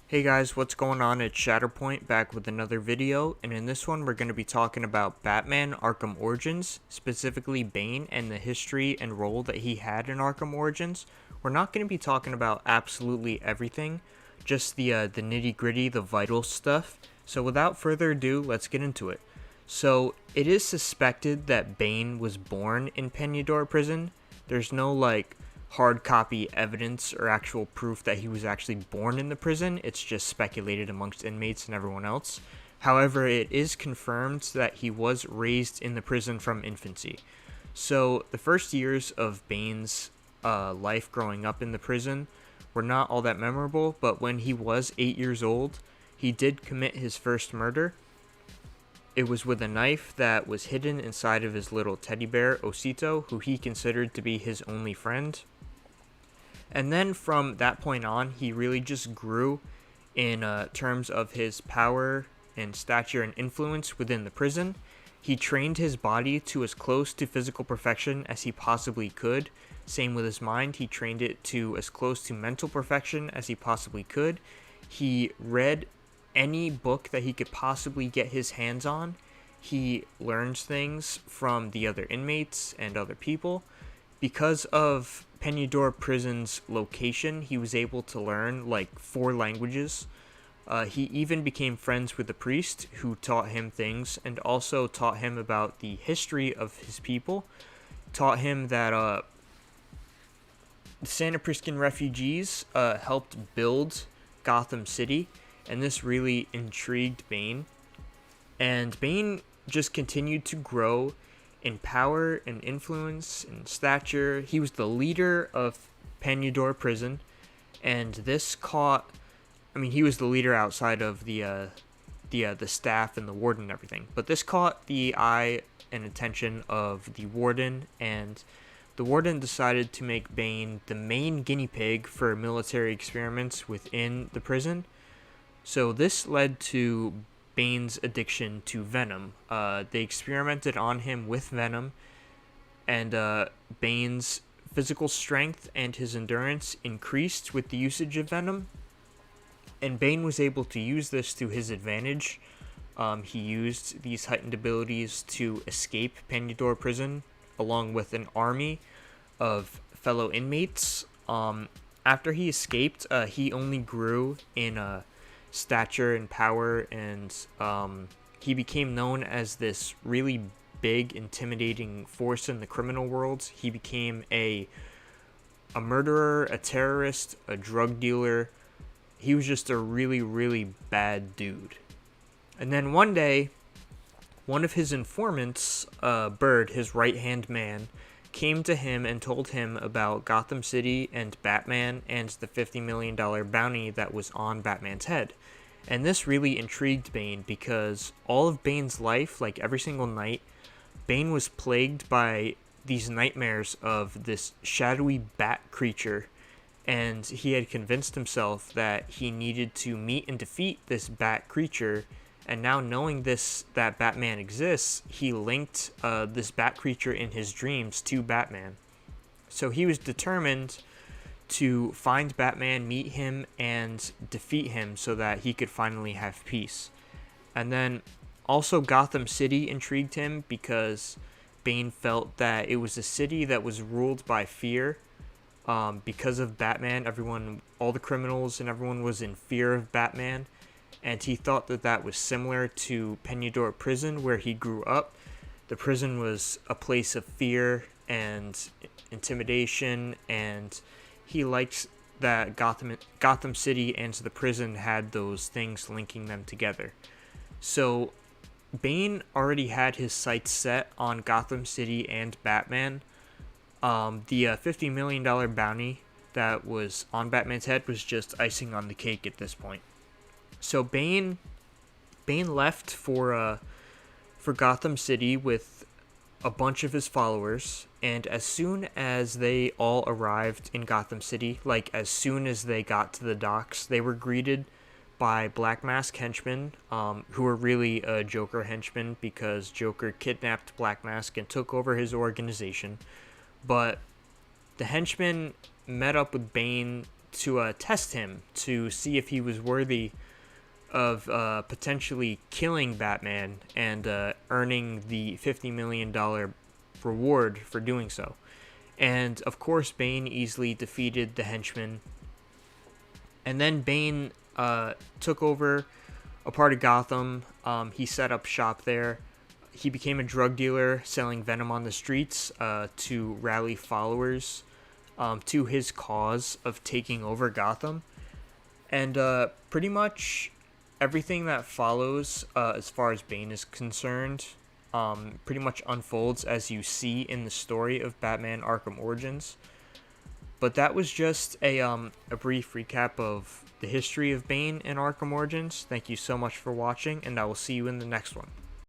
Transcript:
Hey guys, what's going on? It's Shatterpoint back with another video, and in this one we're going to be talking about Batman Arkham Origins, specifically Bane and the history and role that he had in Arkham Origins. We're not going to be talking about absolutely everything, just the nitty-gritty, the vital stuff. So without further ado, let's get into it. So it is suspected that Bane was born in Peñador prison. There's no hard copy evidence or actual proof that he was actually born in the prison. It's just speculated amongst inmates and everyone else. However, it is confirmed that he was raised in the prison from infancy. So the first years of Bane's life growing up in the prison were not all that memorable, but when he was 8 years old, he did commit his first murder. It was with a knife that was hidden inside of his little teddy bear, Osito, who he considered to be his only friend. And then from that point on, he really just grew in terms of his power and stature and influence within the prison. He trained his body to as close to physical perfection as he possibly could. Same with his mind. He trained it to as close to mental perfection as he possibly could. He read any book that he could possibly get his hands on. He learns things from the other inmates and other people. Because of Peñador Prison's location, he was able to learn like 4 languages. He even became friends with the priest who taught him things and also taught him about the history of his people. Taught him that the Santa Priscan refugees helped build Gotham City, and this really intrigued Bane. And Bane just continued to grow in power and influence and stature. He was the leader of Peñador Prison, and this caught. I mean, he was the leader outside of the staff and the warden and everything. But this caught the eye and attention of the warden, and the warden decided to make Bane the main guinea pig for military experiments within the prison. So this led to Bane's addiction to venom. They experimented on him with venom, and Bane's physical strength and his endurance increased with the usage of venom. And Bane was able to use this to his advantage. He used these heightened abilities to escape Peñador prison along with an army of fellow inmates. After he escaped, he only grew in stature and power, and he became known as this really big, intimidating force in the criminal world. He became a murderer, a terrorist, a drug dealer. He was just a really, really bad dude. And then one day, one of his informants, Bird, his right-hand man, came to him and told him about Gotham City and Batman and the $50 million bounty that was on Batman's head. And this really intrigued Bane because all of Bane's life, like every single night, Bane was plagued by these nightmares of this shadowy bat creature, and he had convinced himself that he needed to meet and defeat this bat creature. And now knowing that Batman exists, he linked this bat creature in his dreams to Batman. So he was determined to find Batman, meet him, and defeat him so that he could finally have peace. And then also Gotham City intrigued him because Bane felt that it was a city that was ruled by fear. Because of Batman, all the criminals and everyone was in fear of Batman. And he thought that that was similar to Peñador Prison, where he grew up. The prison was a place of fear and intimidation, and he liked that Gotham City and the prison had those things linking them together. So Bane already had his sights set on Gotham City and Batman. The $50 million bounty that was on Batman's head was just icing on the cake at this point. So Bane left for Gotham City with a bunch of his followers, and as soon as they all arrived in Gotham City, like as soon as they got to the docks, they were greeted by Black Mask henchmen, who were really Joker henchmen because Joker kidnapped Black Mask and took over his organization. But the henchmen met up with Bane to test him to see if he was worthy of potentially killing Batman and earning the $50 million reward for doing so. And of course, Bane easily defeated the henchman. And then Bane took over a part of Gotham. He set up shop there. He became a drug dealer, selling venom on the streets to rally followers to his cause of taking over Gotham. And pretty much everything that follows, as far as Bane is concerned, pretty much unfolds as you see in the story of Batman Arkham Origins. But that was just a brief recap of the history of Bane in Arkham Origins. Thank you so much for watching, and I will see you in the next one.